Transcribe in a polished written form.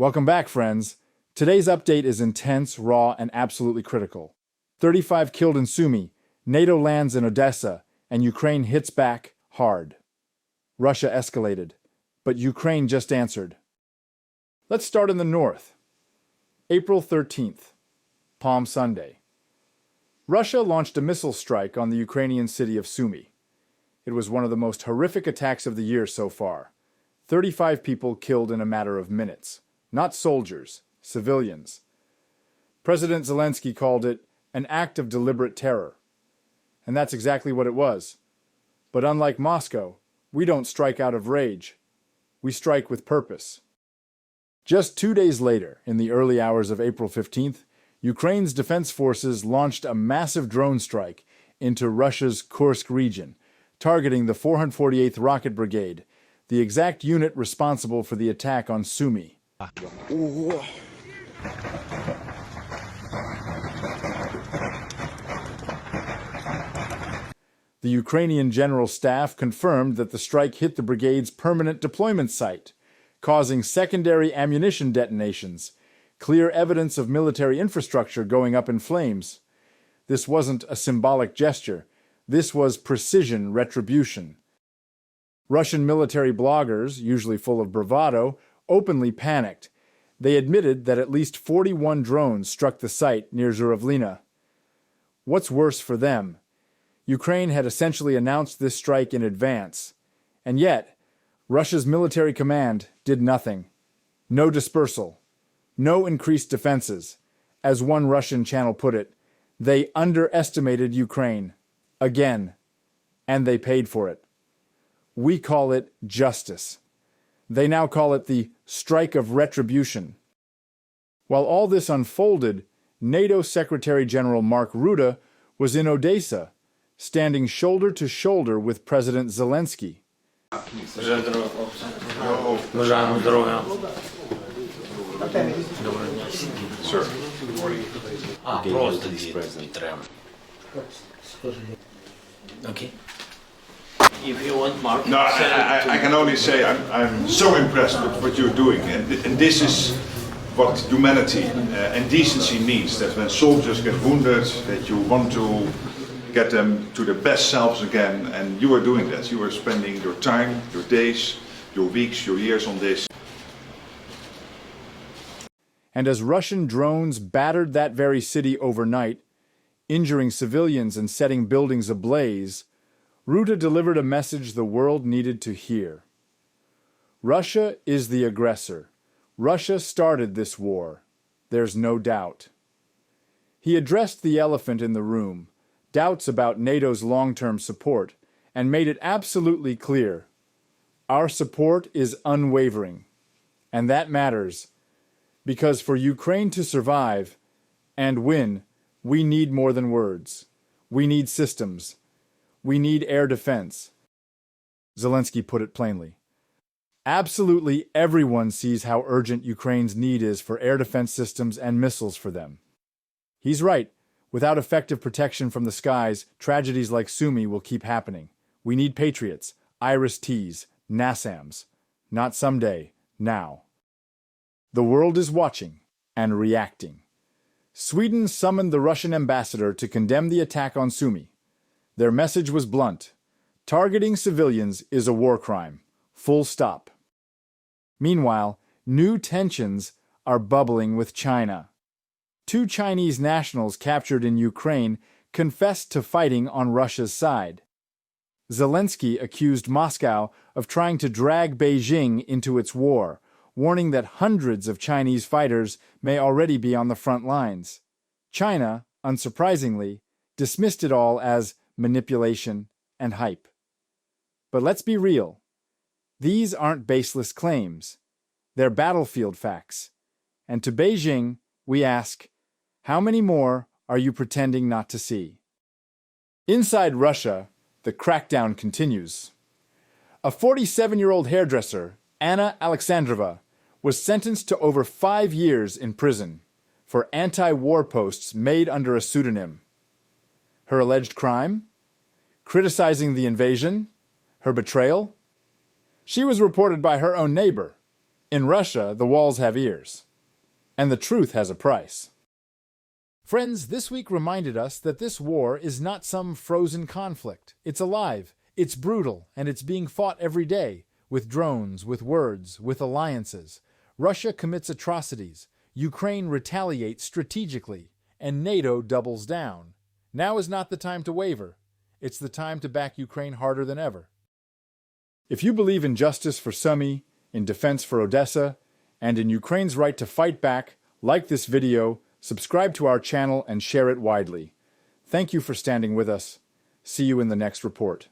Welcome back, friends. Today's update is intense, raw, and absolutely critical. 35 killed in Sumy, NATO lands in Odesa, and Ukraine hits back hard. Russia escalated, but Ukraine just answered. Let's start in the north. April 13th, Palm Sunday. Russia launched a missile strike on the Ukrainian city of Sumy. It was one of the most horrific attacks of the year so far. 35 people killed in a matter of minutes. Not soldiers, civilians. President Zelensky called it an act of deliberate terror. And that's exactly what it was. But unlike Moscow, we don't strike out of rage. We strike with purpose. Just 2 days later, in the early hours of April 15th, Ukraine's defense forces launched a massive drone strike into Russia's Kursk region, targeting the 448th Rocket Brigade, the exact unit responsible for the attack on Sumy. The Ukrainian General Staff confirmed that the strike hit the brigade's permanent deployment site, causing secondary ammunition detonations, clear evidence of military infrastructure going up in flames. This wasn't a symbolic gesture. This was precision retribution. Russian military bloggers, usually full of bravado, openly panicked. They admitted that at least 41 drones struck the site near Zhuravlina. What's worse for them? Ukraine had essentially announced this strike in advance. And yet, Russia's military command did nothing. No dispersal. No increased defenses. As one Russian channel put it, they underestimated Ukraine. Again. And they paid for it. We call it justice. They now call it the strike of retribution. While all this unfolded, NATO Secretary General Mark Rutte was in Odesa, standing shoulder to shoulder with President Zelensky. Sir. Okay. If you want, Mark. No, I can only say I'm so impressed with what you're doing, and this is what humanity and decency means. That when soldiers get wounded, that you want to get them to their best selves again, and you are doing that. You are spending your time, your days, your weeks, your years on this. And as Russian drones battered that very city overnight, injuring civilians and setting buildings ablaze, Rutte delivered a message the world needed to hear. Russia is the aggressor. Russia started this war. There's no doubt. He addressed the elephant in the room, doubts about NATO's long-term support, and made it absolutely clear. Our support is unwavering. And that matters, because for Ukraine to survive and win, we need more than words. We need systems. We need air defense. Zelensky put it plainly. Absolutely everyone sees how urgent Ukraine's need is for air defense systems and missiles for them. He's right. Without effective protection from the skies, tragedies like Sumy will keep happening. We need Patriots, Iris-Ts, NASAMS. Not someday, now. The world is watching and reacting. Sweden summoned the Russian ambassador to condemn the attack on Sumy. Their message was blunt. Targeting civilians is a war crime. Full stop. Meanwhile, new tensions are bubbling with China. 2 Chinese nationals captured in Ukraine confessed to fighting on Russia's side. Zelensky accused Moscow of trying to drag Beijing into its war, warning that hundreds of Chinese fighters may already be on the front lines. China, unsurprisingly, dismissed it all as manipulation and hype. But let's be real. These aren't baseless claims. They're battlefield facts. And to Beijing, we ask, how many more are you pretending not to see? Inside Russia, the crackdown continues. A 47-year-old hairdresser, Anna Alexandrova, was sentenced to over 5 years in prison for anti-war posts made under a pseudonym. Her alleged crime? Criticizing the invasion? Her betrayal? She was reported by her own neighbor, In Russia, the walls have ears. And the truth has a price. Friends, this week reminded us that this war is not some frozen conflict. It's alive, it's brutal, and it's being fought every day, with drones, with words, with alliances. Russia commits atrocities, Ukraine retaliates strategically, and NATO doubles down. Now is not the time to waver. It's the time to back Ukraine harder than ever. If you believe in justice for Sumy, in defense for Odesa, and in Ukraine's right to fight back, like this video, subscribe to our channel and share it widely. Thank you for standing with us. See you in the next report.